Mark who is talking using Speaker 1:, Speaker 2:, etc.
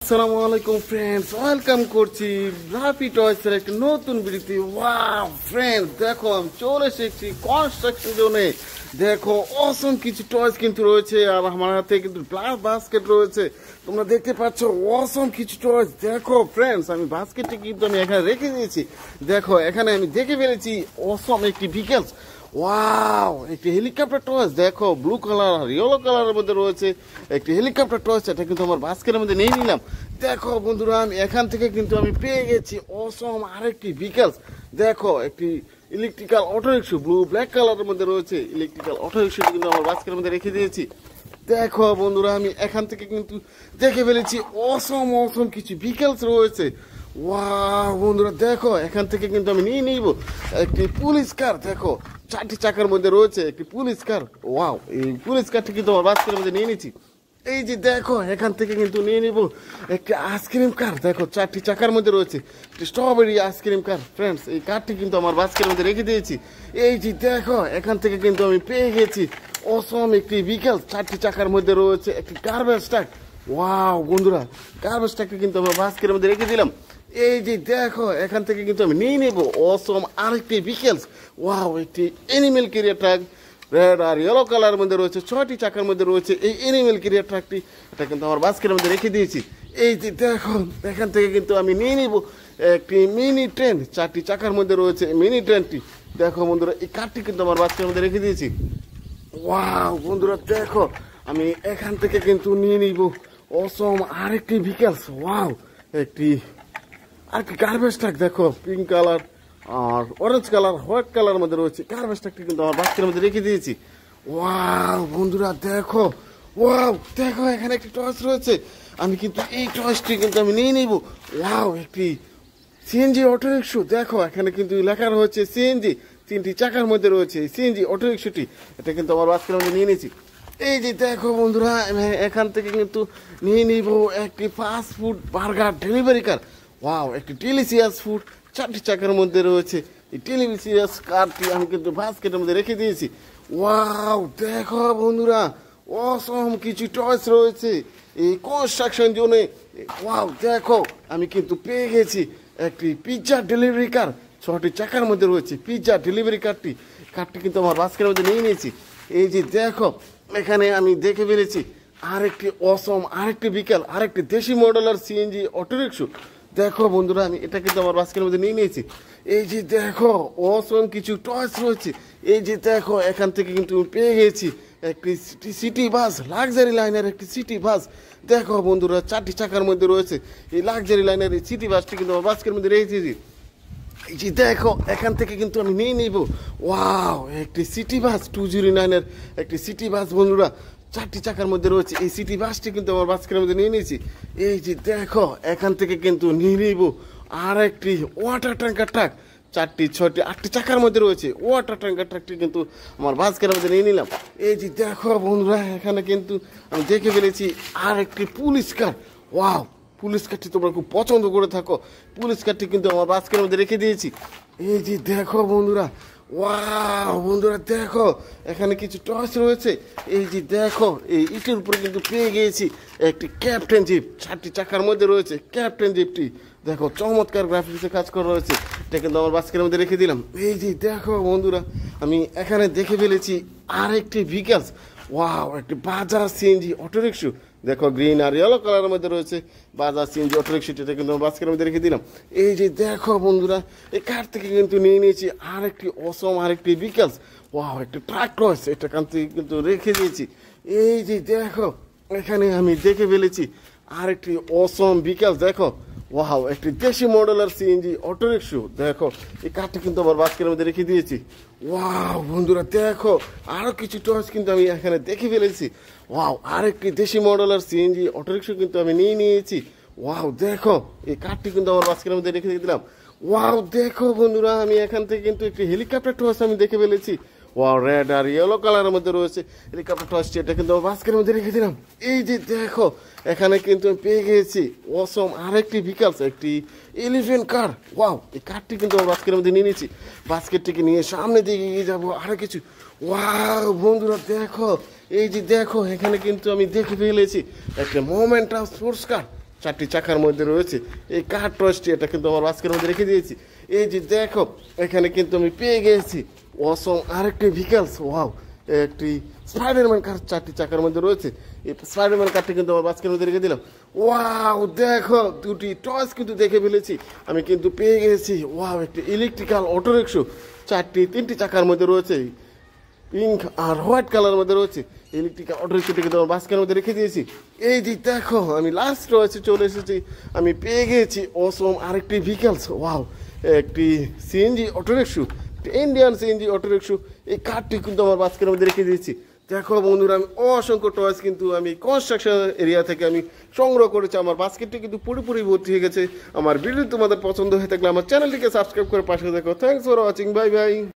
Speaker 1: আসসালামু আলাইকুম friends, welcome করছি রাফি টয়েসের একটা নতুন ভিডিওতে। ওয়াও ফ্রেন্ডস, দেখো আমি চলে এসেছি কনস্ট্রাকশন জোনে। দেখো অসম কিছু টয়েস কিন্তু রয়েছে, আর আমার হাতে কিন্তু ব্লাড বাস্কেট রয়েছে। তোমরা দেখতে পাচ্ছ অসম কিছু টয়েস। দেখো ফ্রেন্ডস, আমি বাস্কেটটি কিন্তু আমি এখানে রেখে দিয়েছি। দেখো এখানে আমি দেখে ফেলেছি অসম একটি ভিকেলস। ওয়াও, একটি হেলিকপ্টার টয়েস। দেখো ব্লু কালার আর ইয়েলো কালারের মধ্যে রয়েছে একটি হেলিকপ্টার টয়েস। এটা কিন্তু আমার বাস্কেটের মধ্যে নিয়ে নিলাম। দেখো বন্ধুরা, আমি এখান থেকে কিন্তু আমি পেয়ে গেছি অসম আরেকটি ভিকেলস। দেখো একটি electrical auto rickshaw blue black কালারের মধ্যে রয়েছে। ইলেকট্রিক্যাল অটো রিক্সা কিন্তু আমার বাস্কেটের মধ্যে রেখে দিয়েছি। দেখো বন্ধুরা, আমি এখান থেকে কিন্তু দেখে ফেলেছি অসম অসম কিছু ভিকেলস রয়েছে। ওয়াও বন্ধুরা, দেখো এখান থেকে কিন্তু আমি নিয়ে নিব একটি পুলিশ কার। দেখো 4টি চাকার মধ্যে রয়েছে একটি পুলিশ কার। ওয়াও, এই পুলিশ কারটি কিন্তু আমার বাস্কেটের মধ্যে নিয়ে নিচ্ছি। এই যে দেখো এখান থেকে কিন্তু নিয়ে নিব একটি আইসক্রিম কার। দেখো 4টি চাকার মধ্যে রয়েছে একটি স্ট্রবেরি আইসক্রিম কার। ফ্রেন্ডস, এই কারটি কিন্তু আমার বাস্কেটের মধ্যে রেখে দিয়েছি। এই যে দেখো এখান থেকে কিন্তু আমি পেয়ে গেছি অসম একটি ভিকেল। 4টি চাকার মধ্যে রয়েছে একটি গার্বেজ ট্রাক। ওয়াও বন্ধুরা, গার্বেজ ট্রাকটি কিন্তু আমার বাস্কেটের মধ্যে রেখে দিলাম। এই যে দেখো এখান থেকে কিন্তু আমি নিয়ে নেব অসম আরেকটি ভিকেলস। ওয়াও, একটি অ্যানিমেল ক্যারিয়ার ট্রাক। রেড আর ইয়েলো কালারের মধ্যে রয়েছে, 6টি চাকার মধ্যে রয়েছে এই অ্যানিমেল ক্যারিয়ার ট্রাকটি। এটা কিন্তু আমার বাস্কেটের মধ্যে রেখে দিয়েছি। এই যে দেখো এখান থেকে কিন্তু আমি নিয়ে নিব একটি মিনি ট্রেন। 4টি চাকার মধ্যে রয়েছে মিনি ট্রেনটি। দেখো বন্ধুরা, এই কারটি কিন্তু আমার বাস্কেটের মধ্যে রেখে দিয়েছি। ওয়াও বন্ধুরা, দেখো আমি এখান থেকে কিন্তু নিয়ে নিব অসম আরেকটি ভিকেলস। ওয়াও, একটি গার্বেজ ট্রাক। দেখো পিঙ্ক কালার আর অরেঞ্জ কালার হোয়াইট কালার মধ্যে রয়েছে। গার্বেজ ট্রাকটি কিন্তু আমার বাস্কেটের মধ্যে রেখে দিয়েছি। ওয়াও বন্ধুরা, দেখো ওয়াও দেখো এখানে একটি টয়েস রয়েছে। আমি কিন্তু এই টয়েসটি কিন্তু আমি নিয়ে নিব। ওয়াও, একটি সিএনজি অটো রিক্সা। দেখো এখানে কিন্তু লেখা রয়েছে সিএনজি। 3টি চাকার মধ্যে রয়েছে সিএনজি অটো রিক্সাটি। এটা কিন্তু আমার বাস্কেটের মধ্যে নিয়ে নিয়েছি। এই যে দেখো বন্ধুরা, আমি এখান থেকে কিন্তু নিয়ে নিব একটি ফাস্ট ফুড বার্গার ডেলিভারি কার। ওয়াও, একটি ডেলিশিয়াস ফুড 4টি চাকার মধ্যে রয়েছে। এই ডেলিশিয়াস কারটি আমি কিন্তু বাস্কেটের মধ্যে রেখে দিয়েছি। ওয়াও দেখো বন্ধুরা, অসম কিছু টয়েস রয়েছে এই কনস্ট্রাকশন জোনে। ওয়াও দেখো আমি কিন্তু পেয়ে গেছি একটি পিৎজা ডেলিভারি কার। 6টি চাকার মধ্যে রয়েছে পিৎজা ডেলিভারি কারটি কিন্তু আমার বাস্কেটের মধ্যে নিয়ে নিয়েছি। এই যে দেখো এখানে আমি দেখে ফেলেছি আরেকটি অসম আরেকটি ভিকেল, আরেকটি দেশি মডেলের সিএনজি অটো রিক্সা। দেখো বন্ধুরা, আমি এটা কিন্তু আমার বাস্কেটের মধ্যে নিয়ে নিয়েছি। এই যে দেখো অসম কিছু টয়েস রয়েছে। এই যে দেখো এখান থেকে কিন্তু পেয়ে গেছি একটি সিটি বাস, লাক্সারি লাইনের একটি সিটি বাস। দেখো বন্ধুরা, 4টি চাকার মধ্যে রয়েছে এই লাক্সারি লাইনের এই সিটি বাসটি কিন্তু আমার বাস্কেটের মধ্যে রেখেছি। এই যে দেখো এখান থেকে কিন্তু আমি নিয়ে নিব ওয়াও একটি সিটি বাস 209-এর একটি সিটি বাস। বন্ধুরা, 4টি চাকার মধ্যে রয়েছে এই সিটি বাসটি কিন্তু আমার বাস্কেটের মধ্যে নিয়ে নিয়েছি। এই যে দেখো এখান থেকে কিন্তু নিয়ে নিব আর একটি ওয়াটার ট্যাঙ্কার ট্রাক। 4টি 6টি 8টি চাকার মধ্যে রয়েছে ওয়াটার ট্যাঙ্কার ট্রাকটি কিন্তু আমার বাস্কেটের মধ্যে নিয়ে নিলাম। এই যে দেখো বন্ধুরা, এখানে কিন্তু আমি দেখে ফেলেছি আর একটি পুলিশ কার। ওয়াও, পুলিশ কারটি তোমরা খুব পছন্দ করে থাকো। পুলিশ কারটি কিন্তু আমার বাস্কেটের মধ্যে রেখে দিয়েছি। এই যে দেখো বন্ধুরা, ওয়াও বন্ধুরা দেখো এখানে কিছু টয়েস রয়েছে। এই যে দেখো এই ইটের উপরে কিন্তু পেয়ে গিয়েছি একটি ক্যাপ্টেন জিপ। 4টি চাকার মধ্যে রয়েছে ক্যাপ্টেন জিপটি। দেখো চমৎকার গ্রাফিক্সে কাজ করা রয়েছে। এটা কিন্তু আমার বাস্কেটের মধ্যে রেখে দিলাম। এই যে দেখো বন্ধুরা, আমি এখানে দেখে ফেলেছি আরেকটি ভিকেলস। ওয়াও, একটি বাজাজ সিএনজি অটো রিক্সা। দেখো গ্রিন আর ইয়েলো কালারের মধ্যে রয়েছে বাজাজ সিএনজি অটো রিক্সাটি। এটা কিন্তু আমার বাস্কেটের মধ্যে রেখে দিলাম। এই যে দেখো বন্ধুরা, এই কার থেকে কিন্তু নিয়ে নিয়েছি আরেকটি অসম আরেকটি ভিকেলস। ওয়াও, একটি ট্রাক রয়েছে। এটা কান থেকে কিন্তু রেখে দিয়েছি। এই যে দেখো এখানে আমি দেখে ফেলেছি আরেকটি অসম ভিকেলস। দেখো ওয়াও, একটি দেশি মডেলের সিএনজি অটো রিক্সা। দেখো এই কারটি কিন্তু আমার বাস্কেটের মধ্যে রেখে দিয়েছি। ওয়াও বন্ধুরা, দেখো আরো কিছু টয়েস কিন্তু আমি এখানে দেখে ফেলেছি। ওয়াও, আরেকটি দেশি মডেলের সিএনজি অটো রিক্সা কিন্তু আমি নিয়ে নিয়েছি। ওয়াও দেখো এই কারটি কিন্তু আমার বাস্কেটের মধ্যে রেখে দিলাম। ওয়াও দেখো বন্ধুরা, আমি এখান থেকে কিন্তু একটি হেলিকপ্টার টয়েস আমি দেখে ফেলেছি। ওয়াও, রেড আর ইয়েলো কালারের মধ্যে রয়েছে হেলিকপ্টার টয়েসটি। এটা কিন্তু আমার বাস্কেটের মধ্যে রেখে দিলাম। এই যে দেখো এখানে কিন্তু আমি পেয়ে গিয়েছি অসম আরেকটি ভিকেলস, একটি এলিফ্যান্ট কার। ওয়াও, এই কারটি কিন্তু আমার বাস্কেটের মধ্যে নিয়ে নিয়েছি। বাস্কেটটিকে নিয়ে সামনে দিকে এগিয়ে যাবো আরো কিছু। ওয়াও বন্ধুরা দেখো, এই যে দেখো এখানে কিন্তু আমি দেখে ফেলেছি একটা মোমেন্টাম স্পোর্টস কার। 4টি চাকার মধ্যে রয়েছে এই কার টয়েসটি, এটা কিন্তু আমার বাস্কের মধ্যে রেখে দিয়েছি। এই যে দেখো এখানে কিন্তু আমি পেয়ে গেছি অসম আরেকটি ভিকেলস, ওয়াও, একটি স্পাইডারম্যান কার 4টি চাকার মধ্যে রয়েছে। এই স্পাইডারম্যান কারটি কিন্তু আমার বাস্কের মধ্যে রেখে দিলাম। ওয়াও দেখো দুটি টয়েস কিন্তু দেখে ফেলেছি, আমি কিন্তু পেয়ে গেছি ওয়াও একটি ইলেকট্রিক্যাল অটো রিক্সা, 3টি চাকার মধ্যে রয়েছে, পিঙ্ক আর হোয়াইট কালার মধ্যে রয়েছে। ইলেকট্রিক্যাল অটো রিক্সাটি কিন্তু আমার বাস্কের মধ্যে রেখে দিয়েছি। এই যে দেখো আমি লাস্ট রয়েছে চলে এসেছি, আমি পেয়ে গেছি অসম আরেকটি ভিকেলস, ওয়াও, একটি CNG auto rickshaw, Indian CNG auto rickshaw. এই কারটি কিন্তু আমার বাস্কের মধ্যে রেখে দিয়েছি। দেখো বন্ধুরা আমি অসংখ্য টয়েস কিন্তু আমি কনস্ট্রাকশন এরিয়া থেকে আমি সংগ্রহ করেছি। আমার বাস্কেটটি কিন্তু পুরোপুরি ভর্তি হয়ে গেছে। আমার ভিডিও তোমাদের পছন্দ হয়ে থাকলে আমার চ্যানেলটিকে সাবস্ক্রাইব করে পাশে দেখো। Thanks for watching, bye bye.